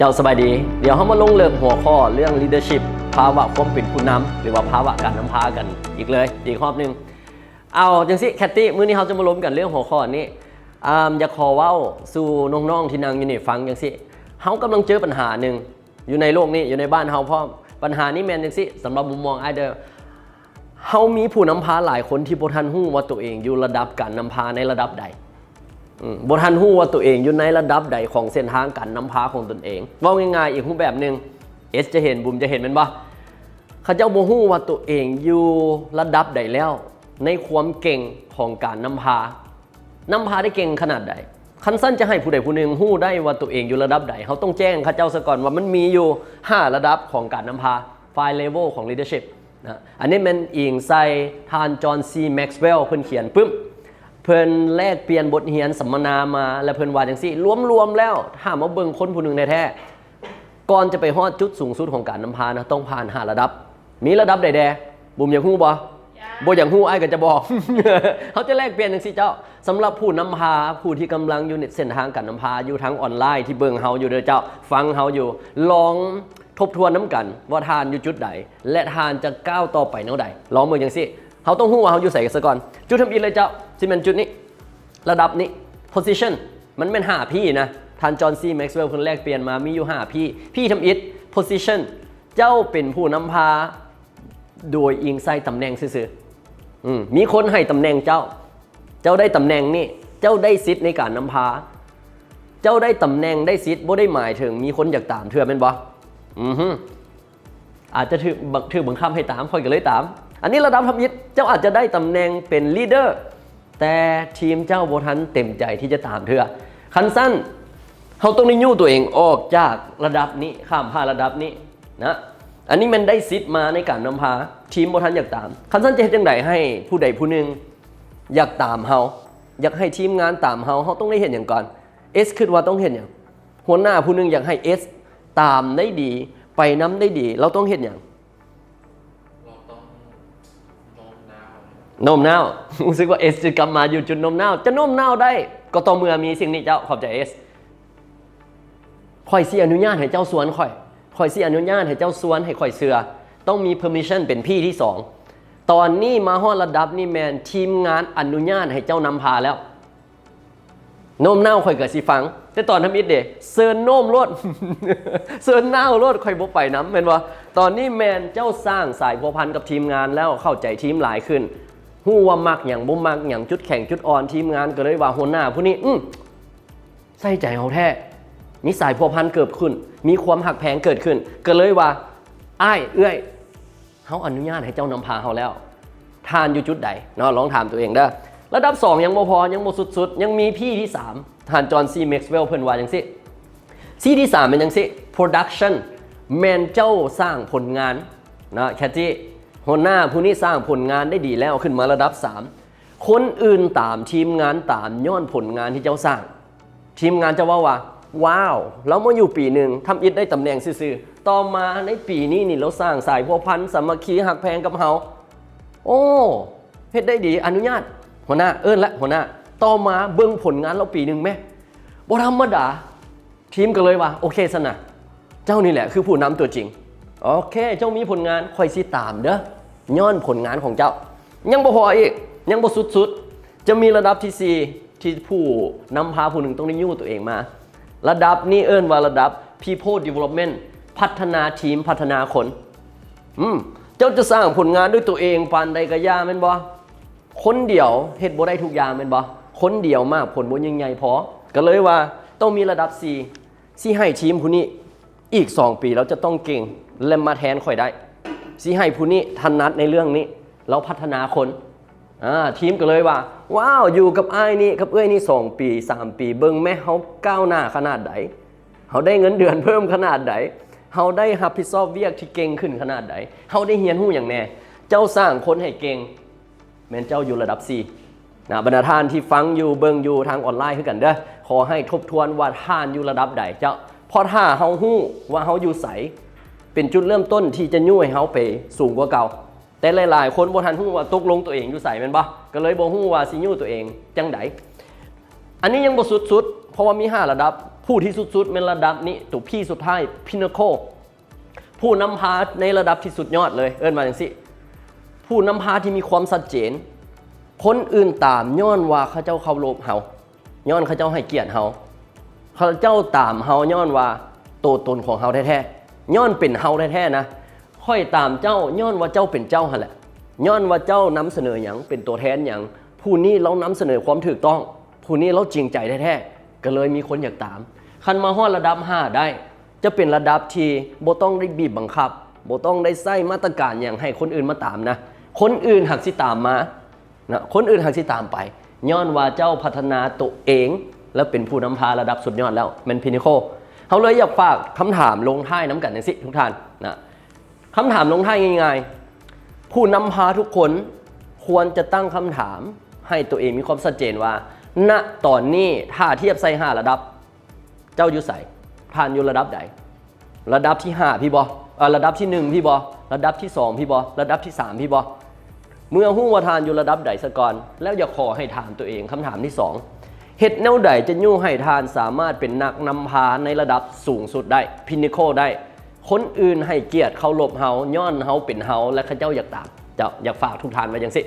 จ้าสบายดีเดี๋ยวเรามาลงเรื่องหัวข้อเรื่อง leadership ภาวะความเป็นผู้นำหรือว่าภาวะการนำพากันอีกรอบนึงเอาจังสิแคทตี้มื้อนี้เราจะมาล้มกันเรื่องหัวข้อนี้อยากขอเว้าสู่น้องๆที่นั่งอยู่นี่ฟังจังสิเฮากำลังเจอปัญหาหนึ่งอยู่ในโลกนี้อยู่ในบ้านเฮาพร้อมปัญหานี้แม่นจังสิสำหรับมุมมองไอเดอร์เฮามีผู้นำพาหลายคนที่บ่ทันฮู้ว่าตัวเองอยู่ระดับการนำพาในระดับใดบ่ทันฮู้ว่าตัวเองอยู่ในระดับใดของเส้นทางการนำพาของตนเองว่าง่ายๆอีกรูปแบบนึงเอสจะเห็นบุมจะเห็นแม่นบ่เขาเจ้าบ่ฮู้ว่าตัวเองอยู่ระดับใดแล้วในความเก่งของการนำพาได้เก่งขนาดใดคันสั้นจะให้ผู้ใดผู้หนึ่งฮู้ได้ว่าตัวเองอยู่ระดับใดเขาต้องแจ้งเขาเจ้าซะก่อนว่ามันมีอยู่5ระดับของการนำพา5 level ของ leadership นะอันนี้มันอิงใส่ท่านจอห์นซีแม็กซ์เวลล์เพิ่นเขียนปึ๊บเพิ่นแลกเปลี่ยนบทเรียนสัมมนามาและเพิ่นว่าจังซี่รวมๆแล้วถ้ามาเบิ่งคนผู้หนึงแท้ๆก่อนจะไปฮอดจุดสูงสุดของการนำพานะต้องผ่าน5ระดับมีระดับใดแดบุมอยากฮู้บ่อย่างฮู้อ้ายก็จะบอก เขาจะแลกเปลี่ยนจังซี่เจ้าสำหรับผู้นำพาผู้ที่กำลังอยู่ในเส้นทางการนำพาอยู่ทั้งออนไลน์ที่เบิ่งเฮาอยู่เด้อเจ้าฟังเฮาอยู่ลองทบทวนน้ำกันว่าทานอยู่จุดใดและทานจะก้าวต่อไปแนวใดลองเบิ่งจังซี่เขาต้องฮู้ว่าเขาอยู่ใส่ซะก่อนจุดทำอิฐเลยเจ้าสิเป็นจุดนี้ระดับนี้ position มันเป็น5พี่นะท่านจอห์นซีแม็กซ์เวลล์เพิ่นแลกเปลี่ยนมามีอยู่5พี่ทำอิฐ position เจ้าเป็นผู้นำพาโดยอิงใส่ตำแหน่งซื่อๆมีคนให้ตำแหน่งเจ้าได้ตำแหน่งนี่เจ้าได้สิทธิ์ในการนำพาเจ้าได้ตำแหน่งได้สิทธิ์บ่ได้หมายถึงมีคนอยากตามเถื่อแม่นบ่อาจจะถือบังคับให้ตามค่อยก็เลยตามอันนี้ระดับทำอิฐเจ้าอาจจะได้ตำแหน่งเป็นลีดเดอร์แต่ทีมเจ้าบ่ทันเต็มใจที่จะตามเถื่อคันสั้นเขาต้องได้ยู่ตัวเองออกจากระดับนี้ข้ามผ่านระดับนี้นะอันนี้มันได้สิทธิ์มาในการนำพาทีมบ่ทันอยากตามคันสั้นจะเฮ็ดจังไดให้ผู้ใดผู้หนึ่งอยากตามเฮาอยากให้ทีมงานตามเฮาต้องได้เห็นอย่างก่อนเอสคิดว่าต้องเห็นอย่างหัวหน้าผู้หนึ่งอยากให้เอสตามได้ดีไปนำได้ดีเราต้องเห็นอย่างเราต้องโน้มน้าวรู้สึกว่าเอสจะกลับมาอยู่จุดโน้มน้าวจะโน้มน้าวได้ก็ต่อเมื่อมีสิ่งนี้เจ้าขอบใจเอสข่อยสิอนุญาตให้เจ้าสวนข่อยสิอนุญาตให้เจ้าสวนให้ข่อยเสือต้องมี permission เป็นพี่ที่2ตอนนี้มาฮอดระดับนี่แมนทีมงานอนุญาตให้เจ้านำพาแล้วโน้มน้าวข่อยก็สิฟังแต่ตอนทำอิฐเด้เซิร์นโน้มรถ เซิร์นน้าวรถข่อยบ่ไปนำแม่นบ่ตอนนี้แมนเจ้าสร้างสายพัวพันกับทีมงานแล้วเข้าใจทีมหลายขึ้นฮู้ว่ามักหยังบ่มักหยังจุดแข็งจุดอ่อนทีมงานก็เลยว่าหัวหน้าผู้นี้ใส่ใจเฮาแท้มีสายพัวพันเกิดขึ้นมีความหักแพงเกิดขึ้นก็เลยว่าอ้ายเอื้อยเฮาอนุญาตให้เจ้านำพาเฮาแล้วทานอยู่จุดใดเนาะลองถามตัวเองเด้อระดับ2ยังบ่พอยังบ่สุดๆยังมีพี่ที่3ท่านจอห์นซีแม็กซ์เวลล์เพิ่นว่าจังซี่ซี่ที่3เป็นจังซี่ production แม่นเจ้าสร้างผลงานนะแคทตี้หัวหน้าผู้นี้สร้างผลงานได้ดีแล้วขึ้นมาระดับ3คนอื่นตามทีมงานตามย้อนผลงานที่เจ้าสร้างทีมงานจะว่าว้าวเรามาอยู่ปีหนึ่งทำอิฐได้ตำแหน่งซื่อๆต่อมาในปีนี้นี่เราสร้างสายพัวพันสามัคคีหักแพงกับเฮาโอ้เฮ็ดได้ดีอนุญาตหัวหน้าและหัวหน้าต่อมาเบิ่งผลงานเราปีหนึ่งแม่บ่ธรรมดาทีมก็เลยว่าโอเคสนะเจ้านี่แหละคือผู้นำตัวจริงโอเคเจ้ามีผลงานค่อยสิตามเด้อย้อนผลงานของเจ้ายังบ่พออีกยังบ่สุดๆจะมีระดับที่4ที่ผู้นำพาผู้หนึ่งต้องได้ยู่ตัวเองมาระดับนี้ว่าระดับ people development พัฒนาทีมพัฒนาคนเจ้าจะสร้างผลงานด้วยตัวเองปานใดก็ย่าแม่นบ่คนเดียวเฮ็ดบ่ได้ทุกอย่างแม่นบ่คนเดียวมากผลบ่ยิ่งใหญ่พอก็เลยว่าต้องมีระดับ4สิให้ทีมผู้นี้อีก2ปีเราจะต้องเก่งและมาแทนข่อยได้สิให้ผู้นี้ถนัดในเรื่องนี้เราพัฒนาคนทีมก็เลยว่าว้าวอยู่กับอ้ายนี่กับเอ้ยนี่2ปี3ปีเบิ่งแม่เฮาก้าวหน้าขนาดใดเฮาได้เงินเดือนเพิ่มขนาดใดเฮาได้รับผิดชอบเวียกที่เก่งขึ้นขนาดใดเฮาได้เรียนรู้อย่างแน่เจ้าสร้างคนให้เก่งแม่นเจ้าอยู่ระดับ4บรรดาท่านที่ฟังอยู่เบิ่งอยู่ทางออนไลน์คือกันเด้อขอให้ทบทวนว่าท่านอยู่ระดับใดเจ้าพอถ้าเฮาฮู้ว่าเฮาอยู่ไสเป็นจุดเริ่มต้นที่จะยุ่ยเฮาไปสูงกว่าเก่าแต่หลายๆคนบ่ทันฮู้ว่าตกลงตัวเองอยู่ไสแม่นบ่ก็เลยบ่ฮู้ว่าสิยู่ตัวเองจังไดอันนี้ยังบ่สุดๆเพราะว่ามี5ระดับ ผู้ที่สุดๆเป็นระดับนี้ตัวพี่สุดท้ายพินาโคผู้นำพาในระดับที่สุดยอดเลยเอิ้นมาอย่างสิผู้นำพาที่มีความชัดเจนคนอื่นตามย้อนว่าเขาเจ้าเคารพเฮาย้อนเขาเจ้าให้เกียรติเฮาเขาเจ้าตามเฮาย้อนว่าตัวตนของเฮาแท้ๆย้อนเป็นเฮาแท้ๆนะค่อยตามเจ้าย้อนว่าเจ้าเป็นเจ้าหั่นแหละย้อนว่าเจ้านำเสนออย่างเป็นตัวแทนอย่างผู้นี้เรานำเสนอความถูกต้องผู้นี้เราจริงใจแท้ๆก็เลยมีคนอยากตามคันมาฮอดระดับ5ได้จะเป็นระดับที่บ่ต้องได้บีบบังคับบ่ต้องได้ใส่มาตรการอย่างให้คนอื่นมาตามนะคนอื่นหักสิตามมานะคนอื่นหักสิตามไปย้อนว่าเจ้าพัฒนาตัวเองและเป็นผู้นำพาระดับสุดยอดแล้วแม่นพินิโคเขาเลยอยากฝากคำถามลงท้ายน้ำกันจังสิทุกท่านนะคำถามลงท้ายง่ายๆผู้นำพาทุกคนควรจะตั้งคำถามให้ตัวเองมีความชัดเจนว่าณตอนนี้ถ้าเทียบใส่5ระดับเจ้าอยู่ใส่ผ่านอยู่ระดับใดระดับที่5พี่บอระดับที่1พี่บอระดับที่2พี่บอระดับที่3พี่บอเมื่อฮู้ว่าทานอยู่ระดับใดซะก่อนแล้วอย่าขอให้ถามตัวเองคำถามที่2เฮ็ดแนวใดจะยู่ให้ทานสามารถเป็นนักนำพาในระดับสูงสุดได้พินิโคได้คนอื่นให้เกียรติเคารพเฮาย้อนเฮาเป็นเฮาและเขาเจ้าอยากตามเจ้าอยากฝากทุกท่านไว้จังสิ